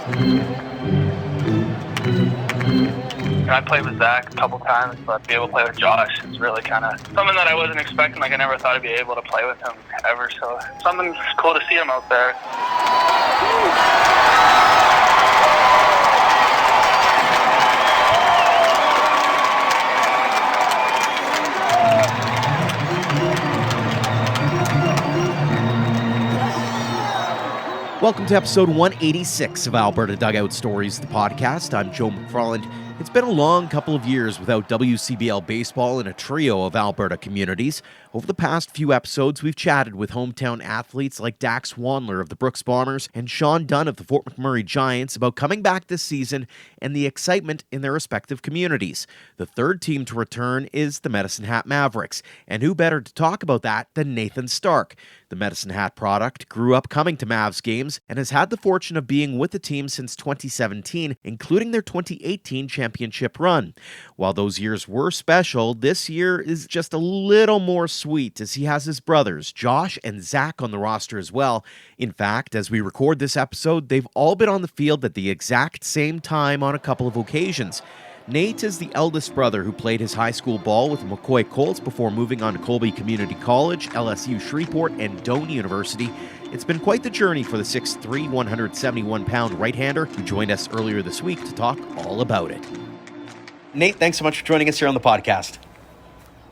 I played with Zach a couple times, but to be able to play with Josh is really kind of something that I wasn't expecting. Like, I never thought I'd be able to play with him ever, so something cool to see him out there. Welcome to episode 186 of Alberta Dugout Stories, the podcast. I'm Joe McFarland. It's been a long couple of years without WCBL baseball in a trio of Alberta communities. Over the past few episodes, we've chatted with hometown athletes like Dax Wandler of the Brooks Bombers and Sean Dunn of the Fort McMurray Giants about coming back this season and the excitement in their respective communities. The third team to return is the Medicine Hat Mavericks, and who better to talk about that than Nathan Stark? The Medicine Hat product grew up coming to Mavs games and has had the fortune of being with the team since 2017, including their 2018 championship run. While those years were special, this year is just a little more sweet as he has his brothers, Josh and Zach, on the roster as well. In fact, as we record this episode, they've all been on the field at the exact same time on a couple of occasions. Nate is the eldest brother who played his high school ball with the McCoy Colts before moving on to Colby Community College, LSU Shreveport, and Doane University. It's been quite the journey for the 6'3", 171-pound right-hander who joined us earlier this week to talk all about it. Nate, thanks so much for joining us here on the podcast.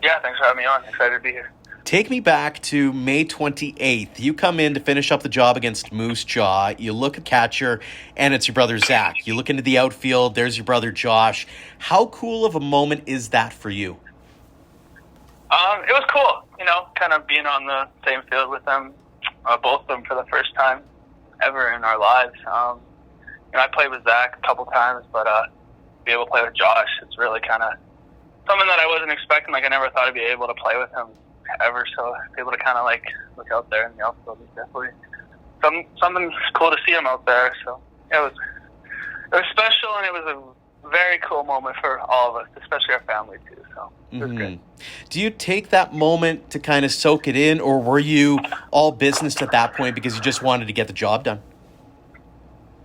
Yeah, thanks for having me on. Excited to be here. Take me back to May 28th. You come in to finish up the job against Moose Jaw. You look at catcher, and it's your brother Zach. You look into the outfield, there's your brother Josh. How cool of a moment is that for you? It was cool, kind of being on the same field with them, both of them for the first time ever in our lives. I played with Zach a couple times, but to be able to play with Josh, it's really kind of something that I wasn't expecting. Like, I never thought I'd be able to play with him ever, so able to kind of look out there in the outfield is definitely something cool to see him out there. So yeah, it was special, and it was a very cool moment for all of us, especially our family too. So it was great. Do you take that moment to kind of soak it in, or were you all business at that point because you just wanted to get the job done?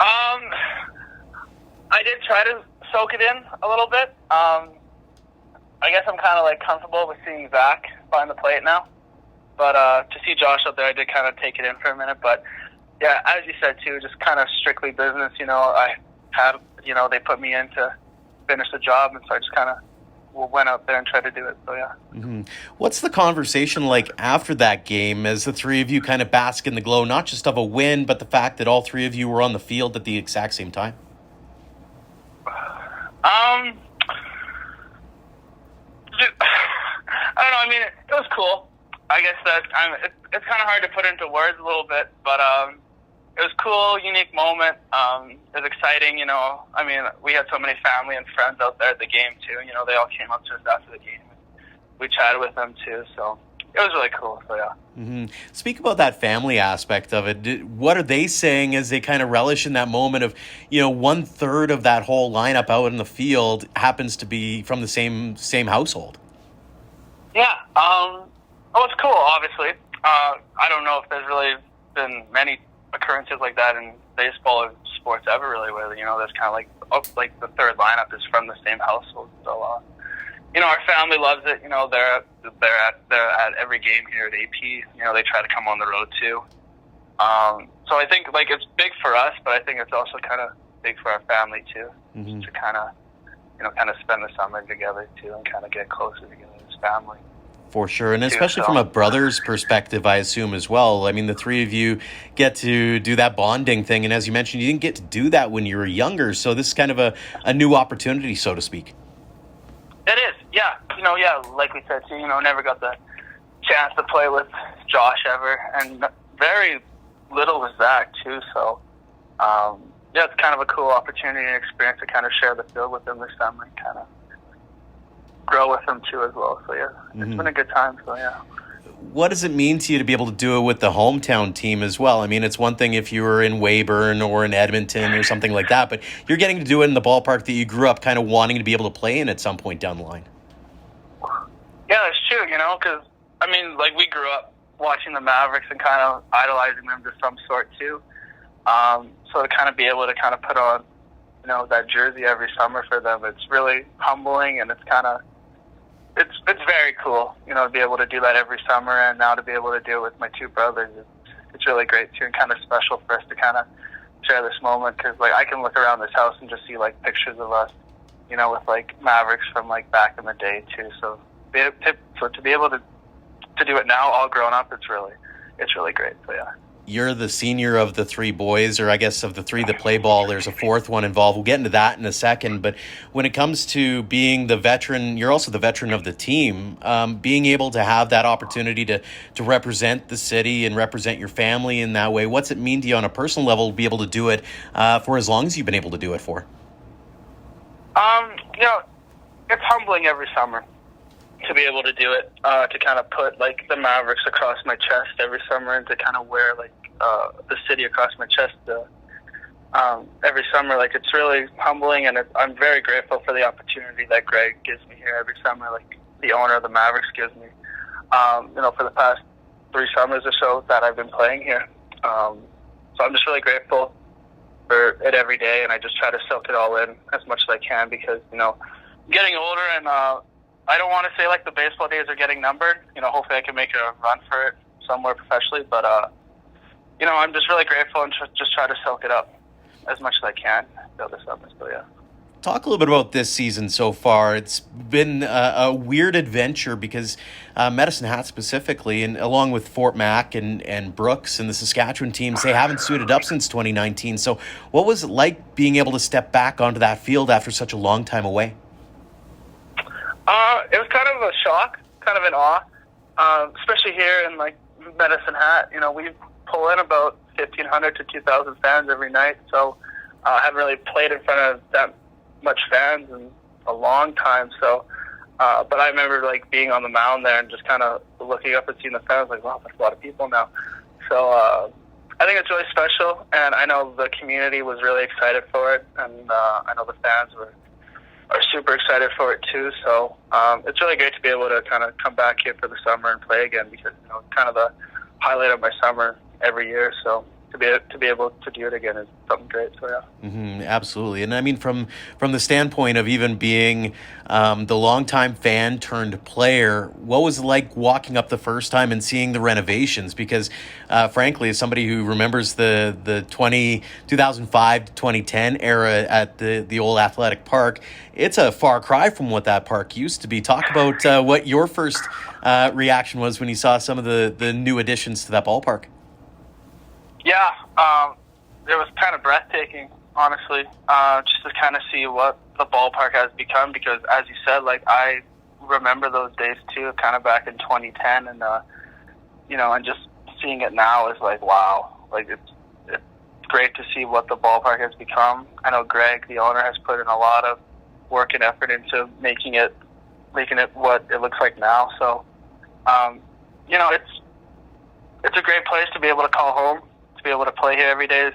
I did try to soak it in a little bit. I guess I'm kind of comfortable with seeing Zach behind the plate now, but to see Josh out there, I did kind of take it in for a minute. But yeah, as you said too, just kind of strictly business. I had, they put me in to finish the job, and so I just kind of went out there and tried to do it. So yeah. What's the conversation like after that game, as the three of you kind of bask in the glow, not just of a win, but the fact that all three of you were on the field at the exact same time? I don't know. I mean, it was cool. I guess that it's kind of hard to put into words a little bit, but it was cool, unique moment. It was exciting. I mean, we had so many family and friends out there at the game too. They all came up to us after the game. We chatted with them too, so it was really cool. So yeah. Speak about that family aspect of it. What are they saying as they kind of relish in that moment of, 1/3 of that whole lineup out in the field happens to be from the same household? Yeah. It's cool, obviously. I don't know if there's really been many occurrences like that in baseball or sports ever, really, where, there's kind of like the third lineup is from the same household. So, our family loves it. They're at every game here at AP. They try to come on the road too. So I think it's big for us, but I think it's also kind of big for our family too, to kind of spend the summer together too, and kind of get closer together as family. For sure, and especially from a brother's perspective, I assume as well. I mean, the three of you get to do that bonding thing, and as you mentioned, you didn't get to do that when you were younger, so this is kind of a new opportunity, so to speak. It is, yeah. Like we said too, never got the chance to play with Josh ever, and very little with Zach too, so yeah, it's kind of a cool opportunity and experience to kind of share the field with them this summer and kind of grow with them too as well. So yeah, it's been a good time. So yeah. What does it mean to you to be able to do it with the hometown team as well? I mean, it's one thing if you were in Weyburn or in Edmonton or something like that, but you're getting to do it in the ballpark that you grew up kind of wanting to be able to play in at some point down the line. Yeah, that's true, because, I mean, we grew up watching the Mavericks and kind of idolizing them to some sort too. So to kind of be able to kind of put on, that jersey every summer for them, it's really humbling, and it's very cool, to be able to do that every summer, and now to be able to do it with my two brothers. It's really great too, and kind of special for us to kind of share this moment, because like I can look around this house and just see like pictures of us, with like Mavericks from like back in the day too. So to be able to do it now, all grown up, it's really great. So yeah. You're the senior of the three boys, or I guess of the three that play ball. There's a fourth one involved. We'll get into that in a second. But when it comes to being the veteran, you're also the veteran of the team. Being able to have that opportunity to represent the city and represent your family in that way, what's it mean to you on a personal level to be able to do it for as long as you've been able to do it for? It's humbling every summer to be able to do it, to kind of put like the Mavericks across my chest every summer, and to kind of wear like the city across my chest every summer. Like, it's really humbling, and I'm very grateful for the opportunity that Greg gives me here every summer, like the owner of the Mavericks gives me, for the past 3 summers or so that I've been playing here. So I'm just really grateful for it every day, and I just try to soak it all in as much as I can, because, I'm getting older, and I don't want to say like the baseball days are getting numbered. Hopefully I can make a run for it somewhere professionally, but I'm just really grateful, and just try to soak it up as much as I can this summer. So yeah. Talk a little bit about this season so far. It's been a weird adventure, because Medicine Hat specifically, and along with Fort Mac and Brooks and the Saskatchewan teams, they haven't suited up since 2019. So what was it like being able to step back onto that field after such a long time away? It was kind of a shock, kind of an awe, especially here in like Medicine Hat. We pull in about 1,500 to 2,000 fans every night, so I haven't really played in front of that much fans in a long time. So, but I remember like being on the mound there and just kind of looking up and seeing the fans, like, wow, there's a lot of people now. So I think it's really special, and I know the community was really excited for it, and I know the fans are super excited for it too. So it's really great to be able to kind of come back here for the summer and play again, because it's kind of the highlight of my summer every year. So to be able to do it again is something great. So yeah. Absolutely. And I mean, from the standpoint of even being the longtime fan turned player, what was it like walking up the first time and seeing the renovations? Because frankly, as somebody who remembers the 2005 to 2010 era at the old athletic park, it's a far cry from what that park used to be. Talk about what your first reaction was when you saw some of the new additions to that ballpark. Yeah, it was kind of breathtaking, honestly, just to kind of see what the ballpark has become, because as you said, like, I remember those days too, kind of back in 2010, and and just seeing it now is like, wow, like it's great to see what the ballpark has become. I know Greg, the owner, has put in a lot of work and effort into making it what it looks like now. So, it's a great place to be able to call home. To be able to play here every day is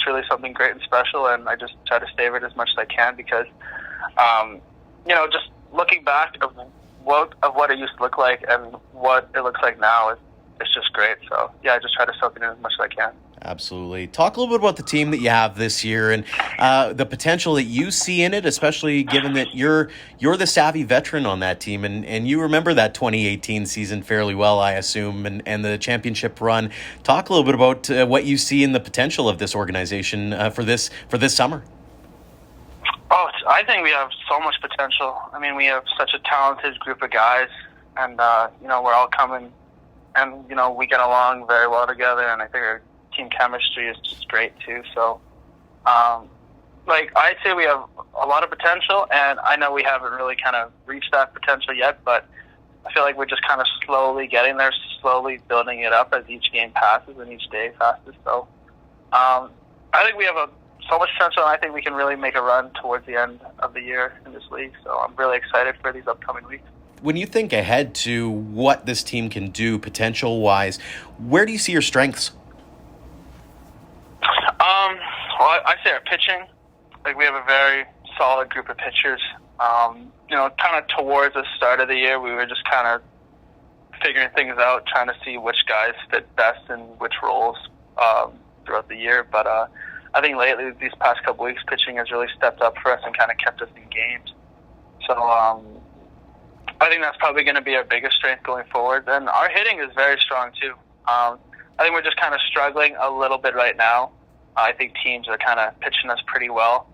truly something great and special, and I just try to savor it as much as I can, because, just looking back of what it used to look like and what it looks like now, it's just great. So yeah, I just try to soak it in as much as I can. Absolutely. Talk a little bit about the team that you have this year, and the potential that you see in it, especially given that you're the savvy veteran on that team, and you remember that 2018 season fairly well, I assume, and the championship run. Talk a little bit about what you see in the potential of this organization for this summer. Oh, I think we have so much potential. I mean, we have such a talented group of guys, and we're all coming, and we get along very well together, and I think our team chemistry is just great too. So, I'd say we have a lot of potential, and I know we haven't really kind of reached that potential yet, but I feel like we're just kind of slowly getting there, slowly building it up as each game passes and each day passes. So, I think we have so much potential, and I think we can really make a run towards the end of the year in this league. So I'm really excited for these upcoming weeks. When you think ahead to what this team can do potential-wise, where do you see your strengths? Well, I say our pitching. Like, we have a very solid group of pitchers. Kind of towards the start of the year, we were just kind of figuring things out, trying to see which guys fit best in which roles. throughout the year. But I think lately, these past couple weeks, pitching has really stepped up for us and kind of kept us in games. So I think that's probably going to be our biggest strength going forward. And our hitting is very strong too. I think we're just kind of struggling a little bit right now. I think teams are kind of pitching us pretty well.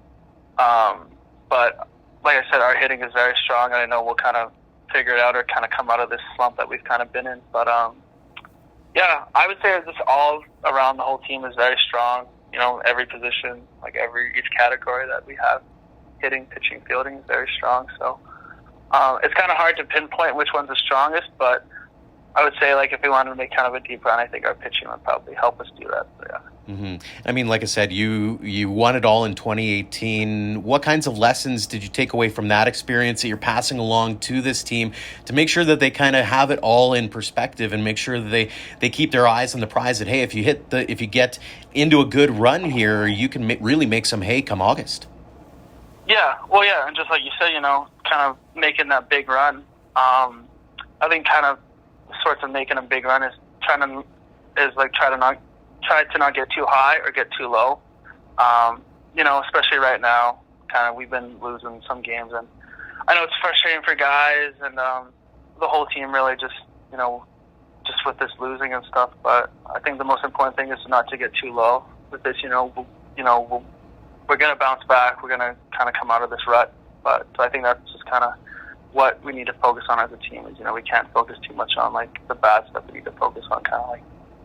But like I said, our hitting is very strong, and I know we'll kind of figure it out or kind of come out of this slump that we've kind of been in. But yeah, I would say just all around the whole team is very strong. You know, every position, like each category that we have, hitting, pitching, fielding is very strong. So it's kind of hard to pinpoint which one's the strongest, but I would say, like, if we wanted to make kind of a deep run, I think our pitching would probably help us do that. So, yeah. Mm-hmm. I mean, like I said, you won it all in 2018. What kinds of lessons did you take away from that experience that you're passing along to this team to make sure that they kind of have it all in perspective and make sure that they keep their eyes on the prize that, hey, if you get into a good run here, you can really make some hay come August? Yeah, well, yeah, and just like you said, you know, kind of making that big run. I think kind of sorts of making a big run is try to not get too high or get too low. You know, especially right now, kind of we've been losing some games, and I know it's frustrating for guys and the whole team really just with this losing and stuff. But I think the most important thing is not to get too low with this. We're going to bounce back. We're going to kind of come out of this rut. But I think that's just kind of what we need to focus on as a team is, we can't focus too much on, like, the bad stuff. We need to focus on kind of, like,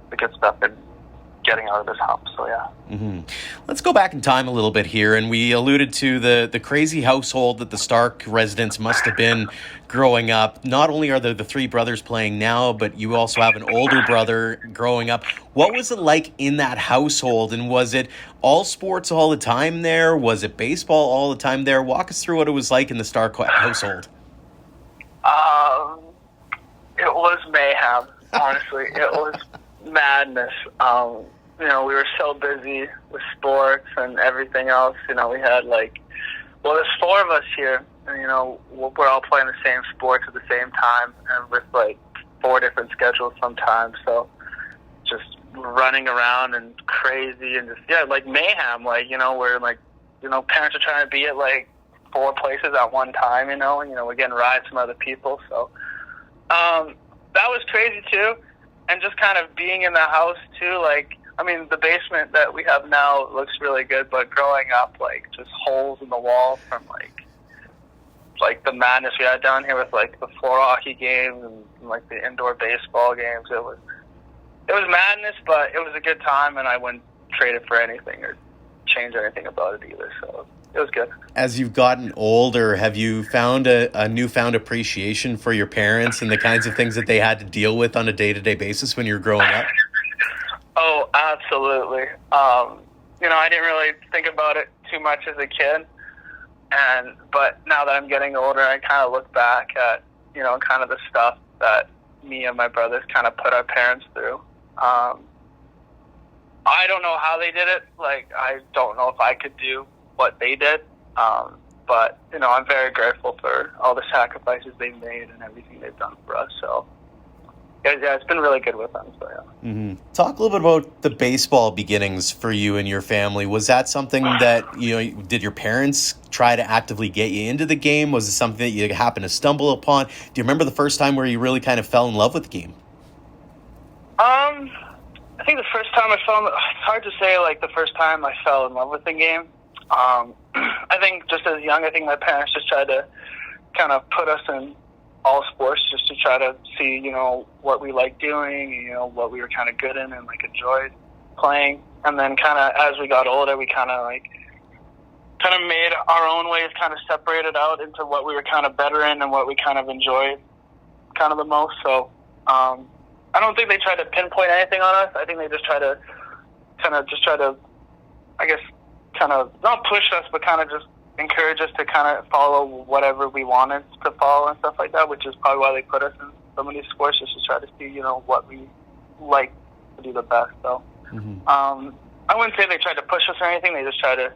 the good stuff and getting out of this hump. So, yeah. Mm-hmm. Let's go back in time a little bit here. And we alluded to the crazy household that the Stark residents must have been growing up. Not only are there the three brothers playing now, but you also have an older brother growing up. What was it like in that household? And was it all sports all the time there? Was it baseball all the time there? Walk us through what it was like in the Stark household. It was mayhem, honestly. It was madness. We were so busy with sports and everything else. We had there's four of us here, and we're all playing the same sports at the same time, and with four different schedules sometimes. So just running around and crazy and just mayhem. Where parents are trying to be at four places at one time. And we're getting rides from other people. So that was crazy too. And just kind of being in the house too, the basement that we have now looks really good, but growing up, just holes in the wall from the madness we had down here with the floor hockey games and the indoor baseball games. It was madness, but it was a good time, and I wouldn't trade it for anything or change anything about it either. So it was good. As you've gotten older, have you found a newfound appreciation for your parents and the kinds of things that they had to deal with on a day-to-day basis when you were growing up? Oh, absolutely. I didn't really think about it too much as a kid, but now that I'm getting older, I kind of look back at, kind of the stuff that me and my brothers kind of put our parents through. I don't know how they did it. I don't know if I could do what they did. But, I'm very grateful for all the sacrifices they've made and everything they've done for us. So, yeah, it's been really good with them. So, yeah. Mm-hmm. Talk a little bit about the baseball beginnings for you and your family. Was that something that, did your parents try to actively get you into the game? Was it something that you happened to stumble upon? Do you remember the first time where you really kind of fell in love with the game? I think the first time it's hard to say, the first time I fell in love with the game. I think just as young, I think my parents just tried to kind of put us in all sports just to try to see, what we liked doing, what we were kind of good in and enjoyed playing. And then kind of as we got older, we kind of made our own ways, kind of separated out into what we were kind of better in and what we kind of enjoyed kind of the most. So I don't think they tried to pinpoint anything on us. I think they just try to I guess, kind of not push us, but kind of just encourage us to kind of follow whatever we wanted to follow and stuff like that, which is probably why they put us in so many sports, just to try to see, what we like to do the best. So I wouldn't say they tried to push us or anything. They just tried to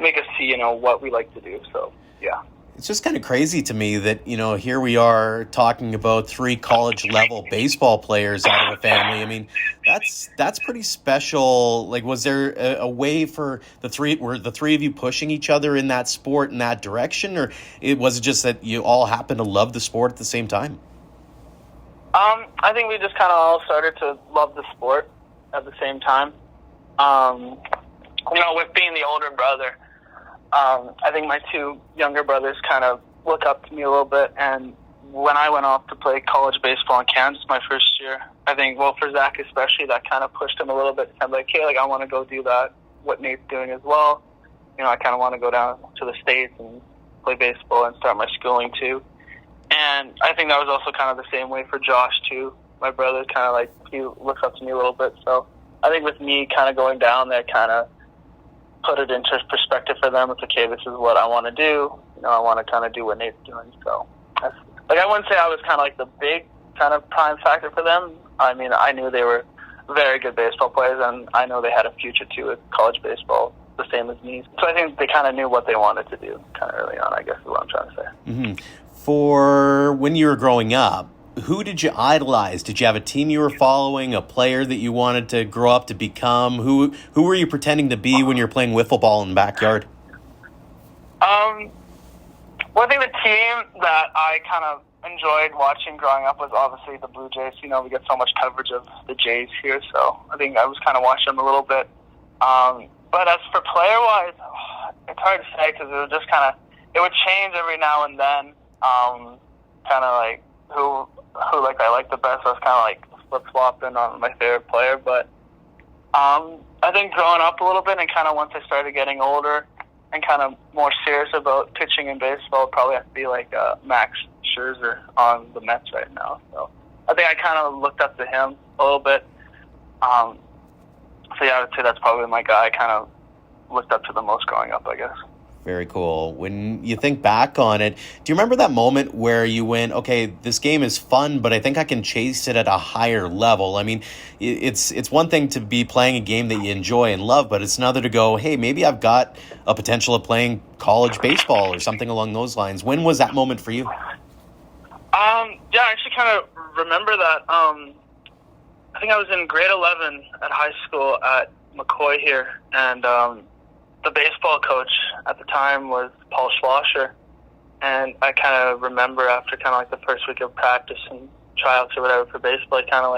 make us see, what we like to do. So, yeah. It's just kind of crazy to me that, here we are talking about 3 college level baseball players out of a family. I mean, that's pretty special. Like, was there a way for were the three of you pushing each other in that sport in that direction, or was it just that you all happened to love the sport at the same time? I think we just kind of all started to love the sport at the same time. With being the older brother, I think my 2 younger brothers kind of look up to me a little bit. And when I went off to play college baseball in Kansas my first year, I think, for Zach especially, that kind of pushed him a little bit. I'm like, hey, I want to go do that, what Nate's doing as well. I kind of want to go down to the States and play baseball and start my schooling too. And I think that was also kind of the same way for Josh too. My brother kind of he looks up to me a little bit. So I think with me kind of going down there, kind of put it into perspective for them. It's okay, this is what I want to do. I want to kind of do what Nate's doing. So I wouldn't say I was kind of the big kind of prime factor for them. I mean, I knew they were very good baseball players, and I know they had a future too with college baseball, the same as me. So I think they kind of knew what they wanted to do kind of early on, I guess is what I'm trying to say. Mm-hmm. For when you were growing up, who did you idolize? Did you have a team you were following, a player that you wanted to grow up to become? Who were you pretending to be when you were playing wiffle ball in the backyard? Well, I think the team that I kind of enjoyed watching growing up was obviously the Blue Jays. We get so much coverage of the Jays here, so I think I was kind of watching them a little bit. But as for player-wise, it's hard to say because it was just it would change every now and then. Who I like the best. I was kind of flip-flopping on my favorite player, but I think growing up a little bit and kind of once I started getting older and kind of more serious about pitching in baseball, it'd probably have to be Max Scherzer on the Mets right now. So I think I kind of looked up to him a little bit. I would say that's probably my guy I kind of looked up to the most growing up, I guess. Very cool. When you think back on it, do you remember that moment where you went, okay, this game is fun, but I think I can chase it at a higher level? I mean, it's one thing to be playing a game that you enjoy and love, but it's another to go, hey, maybe I've got a potential of playing college baseball or something along those lines. When was that moment for you? I actually kind of remember that. I think I was in grade 11 at high school at McCoy here, and the baseball coach at the time was Paul Schlosser, and I kind of remember after kind of the first week of practice and tryouts or whatever for baseball, he kind of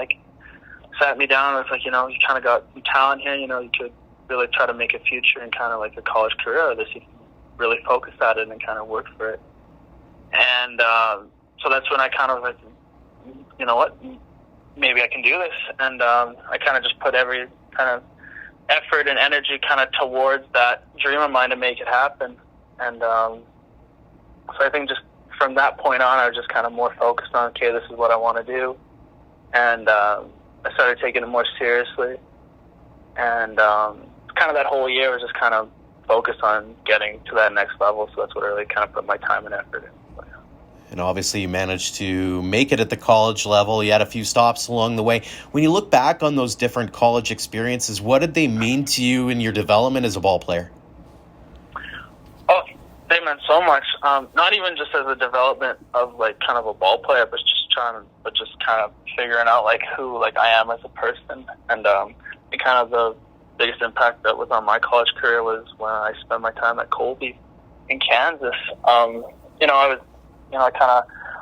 sat me down and was like, you kind of got some talent here, you could really try to make a future in kind of a college career out of this. You can really focus at it and kind of work for it. And so that's when I kind of was like, you know what, maybe I can do this. And I kind of just put every kind of effort and energy kind of towards that dream of mine to make it happen. And so I think just from that point on, I was just kind of more focused on, okay, this is what I want to do. And I started taking it more seriously. And kind of that whole year was just kind of focused on getting to that next level. So that's what I really kind of put my time and effort in. And obviously you managed to make it at the college level. You had a few stops along the way. When you look back on those different college experiences, what did they mean to you in your development as a ball player? Oh, they meant so much. Not even just as a development of kind of a ball player, but just kind of figuring out who I am as a person. And kind of the biggest impact that was on my college career was when I spent my time at Colby in Kansas.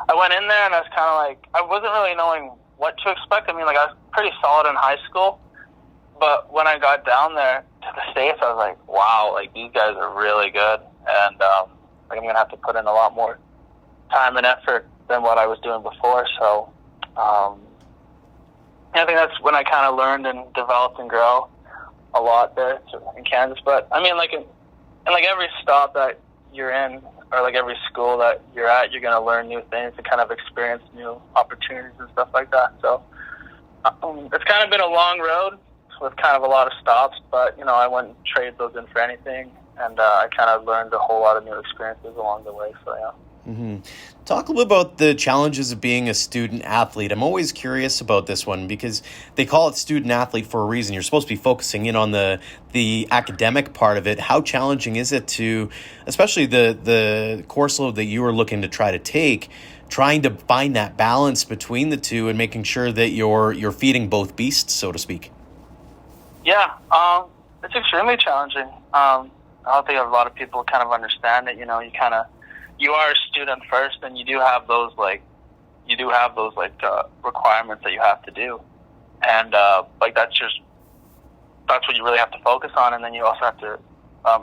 I went in there and I was kind of I wasn't really knowing what to expect. I mean, I was pretty solid in high school, but when I got down there to the States, I was like, wow, these guys are really good. And I'm going to have to put in a lot more time and effort than what I was doing before. So I think that's when I kind of learned and developed and grow a lot there in Kansas. But I mean, in every stop that you're in, or every school that you're at, you're going to learn new things and kind of experience new opportunities and stuff like that. So it's kind of been a long road with kind of a lot of stops, but I wouldn't trade those in for anything, and I kind of learned a whole lot of new experiences along the way. So yeah. Talk a little about the challenges of being a student athlete. I'm always curious about this one because they call it student athlete for a reason. You're supposed to be focusing in on the academic part of it. How challenging is it to, especially the course load that you were looking to try to take, trying to find that balance between the two and making sure that you're feeding both beasts, so to speak? Yeah, it's extremely challenging. I don't think a lot of people kind of understand it. You are a student first, and you do have those requirements that you have to do, and that's what you really have to focus on. And then you also have to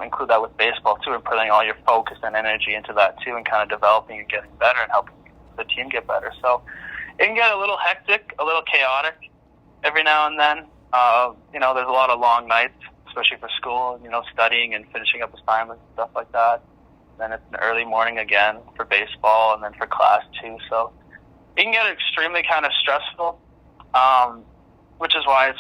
include that with baseball too, and putting all your focus and energy into that too, and kind of developing and getting better and helping the team get better. So it can get a little hectic, a little chaotic every now and then. There's a lot of long nights, especially for school, studying and finishing up assignments and stuff like that. Then it's an early morning again for baseball and then for class too. So it can get extremely kind of stressful, which is why it's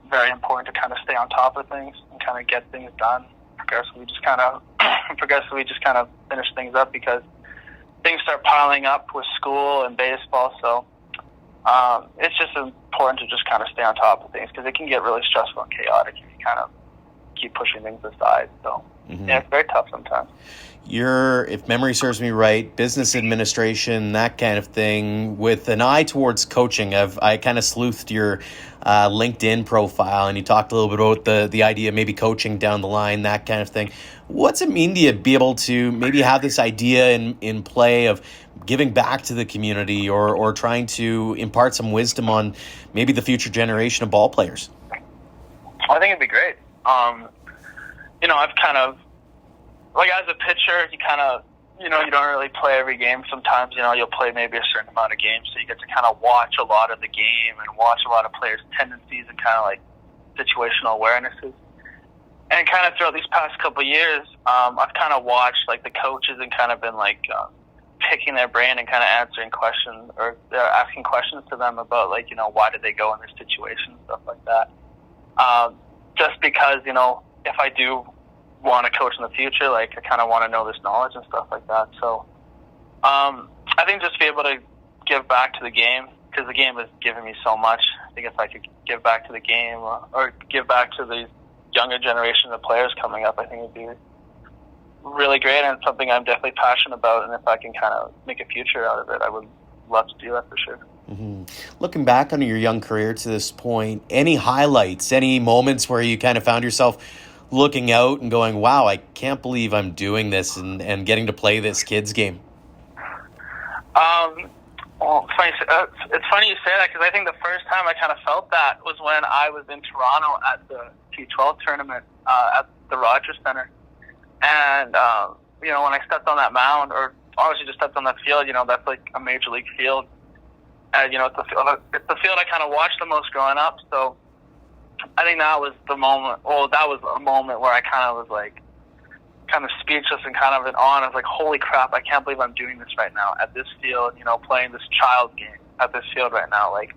very important to kind of stay on top of things and kind of get things done. Progressively just kind of finish things up because things start piling up with school and baseball. So it's just important to just kind of stay on top of things because it can get really stressful and chaotic if you kind of keep pushing things aside. So yeah, it's very tough sometimes. You're, if memory serves me right, business administration, that kind of thing, with an eye towards coaching. I kind of sleuthed your LinkedIn profile, and you talked a little bit about the idea of maybe coaching down the line, that kind of thing. What's it mean to you be able to maybe have this idea in play of giving back to the community or trying to impart some wisdom on maybe the future generation of ball players? I think it'd be great. I've kind of, as a pitcher, you kind of, you don't really play every game. Sometimes, you'll play maybe a certain amount of games, so you get to kind of watch a lot of the game and watch a lot of players' tendencies and kind of like situational awarenesses. And kind of throughout these past couple of years, I've kind of watched like the coaches and kind of been picking their brain and kind of answering questions or asking questions to them about why did they go in this situation and stuff like that. Just because, if I do want to coach in the future, I kind of want to know this knowledge and stuff like that. So I think just be able to give back to the game, because the game has given me so much. I think if I could give back to the game or give back to the younger generation of players coming up, I think it would be really great, and it's something I'm definitely passionate about. And if I can kind of make a future out of it, I would love to do that for sure. Looking back on your young career to this point, any highlights, any moments where you kind of found yourself looking out and going, wow, I can't believe I'm doing this and getting to play this kids game? Well, it's funny you say that, because I think the first time I kind of felt that was when I was in Toronto at the T12 tournament at the Rogers Centre. And, when I stepped on that mound, or honestly just stepped on that field, that's like a major league field. And, it's the field I kind of watched the most growing up. So I think that was the moment. Well, that was a moment where I kind of was kind of speechless and kind of in awe. I was like, holy crap, I can't believe I'm doing this right now at this field, playing this child game at this field right now. It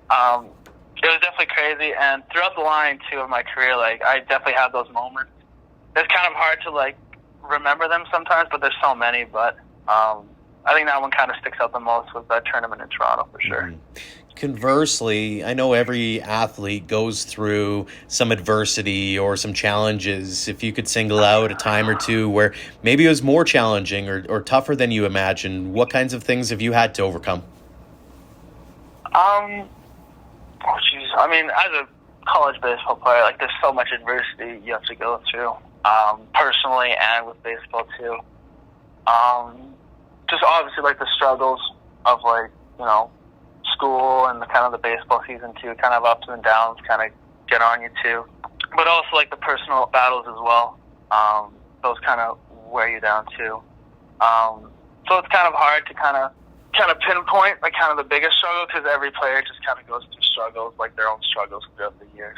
was definitely crazy. And throughout the line, too, of my career, I definitely have those moments. It's kind of hard to, remember them sometimes, but there's so many. But I think that one kind of sticks out the most with that tournament in Toronto, for sure. Conversely, I know every athlete goes through some adversity or some challenges. If you could single out a time or two where maybe it was more challenging or tougher than you imagined, what kinds of things have you had to overcome? I mean, as a college baseball player, there's so much adversity you have to go through, personally and with baseball too. Just obviously the struggles of school and the baseball season too, kind of ups and downs kind of get on you too. But also the personal battles as well. Those kind of wear you down too. So it's kind of hard to kind of pinpoint the biggest struggle, because every player just kind of goes through struggles, their own struggles throughout the year,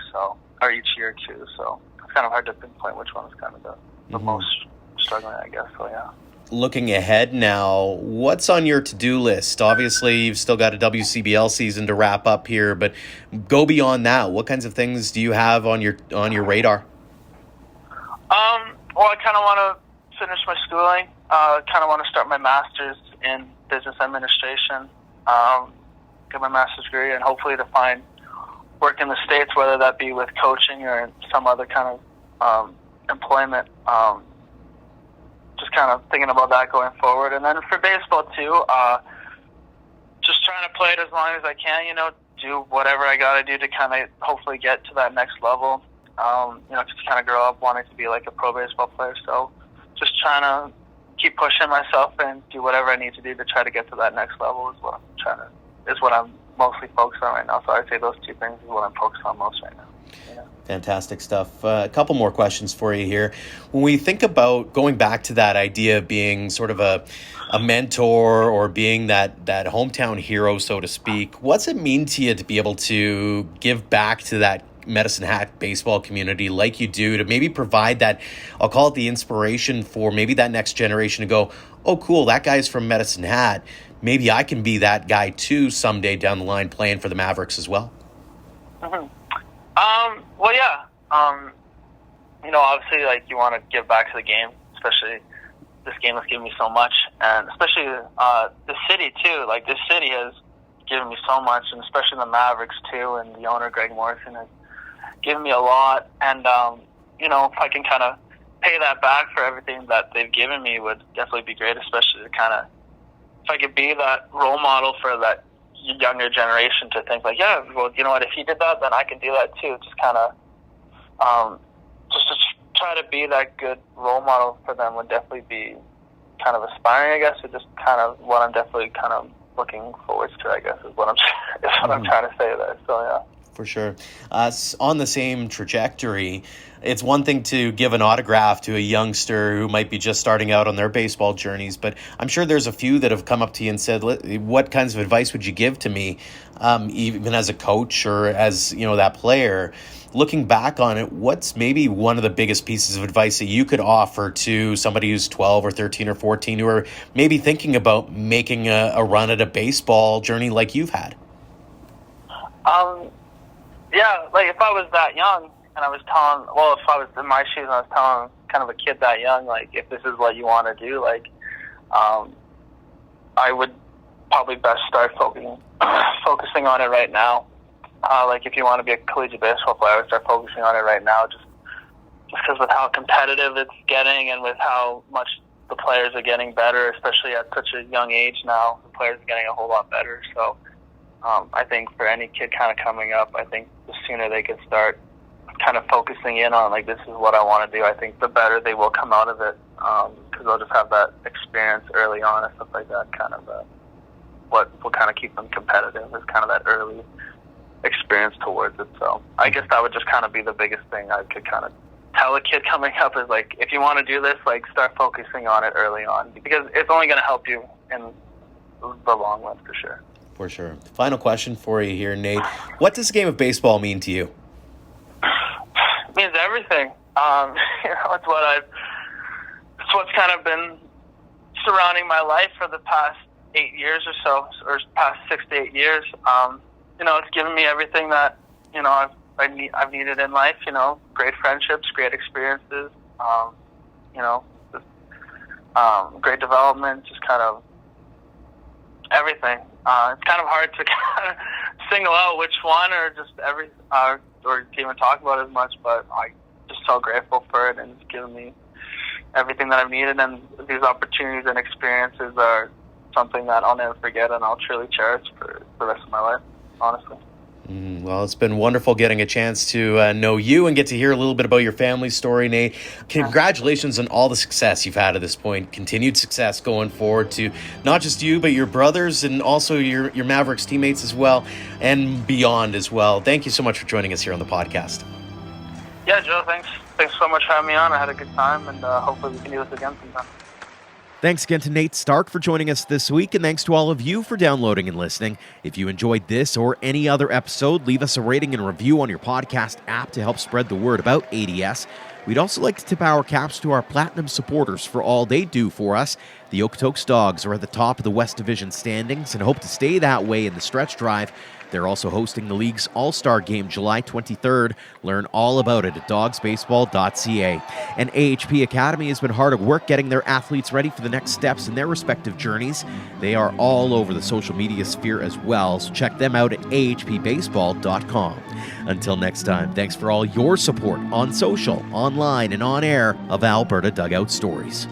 or each year too. So it's kind of hard to pinpoint which one is kind of the most struggling, I guess. So yeah. Looking ahead now, what's on your to-do list? Obviously, you've still got a WCBL season to wrap up here, but go beyond that. What kinds of things do you have on your radar? Well, I kind of want to finish my schooling kind of want to start my master's in business administration, get my master's degree, and hopefully to find work in the States, whether that be with coaching or some other kind of employment. Just kind of thinking about that going forward. And then for baseball too, just trying to play it as long as I can, do whatever I got to do to kind of hopefully get to that next level. Just kind of grow up wanting to be like a pro baseball player. So just trying to keep pushing myself and do whatever I need to do to try to get to that next level is what I'm mostly focused on right now. So I'd say those two things is what I'm focused on most right now. Yeah. Fantastic stuff. A couple more questions for you here. When we think about going back to that idea of being sort of a mentor or being that hometown hero, so to speak, what's it mean to you to be able to give back to that Medicine Hat baseball community like you do, to maybe provide that, I'll call it the inspiration for maybe that next generation to go, oh, cool, that guy's from Medicine Hat. Maybe I can be that guy too someday down the line playing for the Mavericks as well. Mm-hmm. Well, yeah. Obviously, you want to give back to the game, especially this game has given me so much, and especially the city too. This city has given me so much, and especially the Mavericks too, and the owner Greg Morrison has given me a lot. And if I can kind of pay that back for everything that they've given me, would definitely be great. Especially to kind of, if I could be that role model for that younger generation to think yeah, well, you know what, if he did that, then I can do that too. Just kind of, just to try to be that good role model for them would definitely be kind of aspiring, I guess, or just kind of what I'm definitely kind of looking forward to, I guess, is what I'm trying to say there. So, yeah. For sure. On the same trajectory, it's one thing to give an autograph to a youngster who might be just starting out on their baseball journeys, but I'm sure there's a few that have come up to you and said, what kinds of advice would you give to me, even as a coach or as, that player? Looking back on it, what's maybe one of the biggest pieces of advice that you could offer to somebody who's 12 or 13 or 14 who are maybe thinking about making a run at a baseball journey like you've had? Yeah, if I was that young and I was telling, if I was in my shoes and I was telling kind of a kid that young, if this is what you want to do, I would probably best start focusing on it right now. If you want to be a collegiate baseball player, I would start focusing on it right now, just because with how competitive it's getting and with how much the players are getting better, especially at such a young age now, the players are getting a whole lot better. So I think for any kid kind of coming up, I think the sooner they can start kind of focusing in on, this is what I want to do, I think the better they will come out of it, because they'll just have that experience early on and stuff like that, kind of what will kind of keep them competitive is kind of that early experience towards it. So I guess that would just kind of be the biggest thing I could kind of tell a kid coming up is, if you want to do this, start focusing on it early on, because it's only going to help you in the long run for sure. For sure. Final question for you here, Nate. What does the game of baseball mean to you? It means everything. It's what's kind of been surrounding my life for the past 8 years or so, or past 6 to 8 years. It's given me everything that, I've needed in life, great friendships, great experiences, great development, just kind of everything. It's kind of hard to kind of single out which one or just or to even talk about it as much, but I'm just so grateful for it, and it's given me everything that I've needed, and these opportunities and experiences are something that I'll never forget and I'll truly cherish for the rest of my life, honestly. Well, it's been wonderful getting a chance to know you and get to hear a little bit about your family story, Nate. Congratulations on all the success you've had at this point. Continued success going forward to not just you, but your brothers and also your Mavericks teammates as well and beyond as well. Thank you so much for joining us here on the podcast. Yeah, Joe, thanks. Thanks so much for having me on. I had a good time, and hopefully we can do this again sometime. Thanks again to Nate Stark for joining us this week, and thanks to all of you for downloading and listening. If you enjoyed this or any other episode, leave us a rating and review on your podcast app to help spread the word about ADS. We'd also like to tip our caps to our Platinum supporters for all they do for us. The Okotoks Dogs are at the top of the West Division standings and hope to stay that way in the stretch drive. They're also hosting the league's All-Star Game July 23rd. Learn all about it at dogsbaseball.ca. And AHP Academy has been hard at work getting their athletes ready for the next steps in their respective journeys. They are all over the social media sphere as well, so check them out at ahpbaseball.com. Until next time, thanks for all your support on social, online, and on air of Alberta Dugout Stories.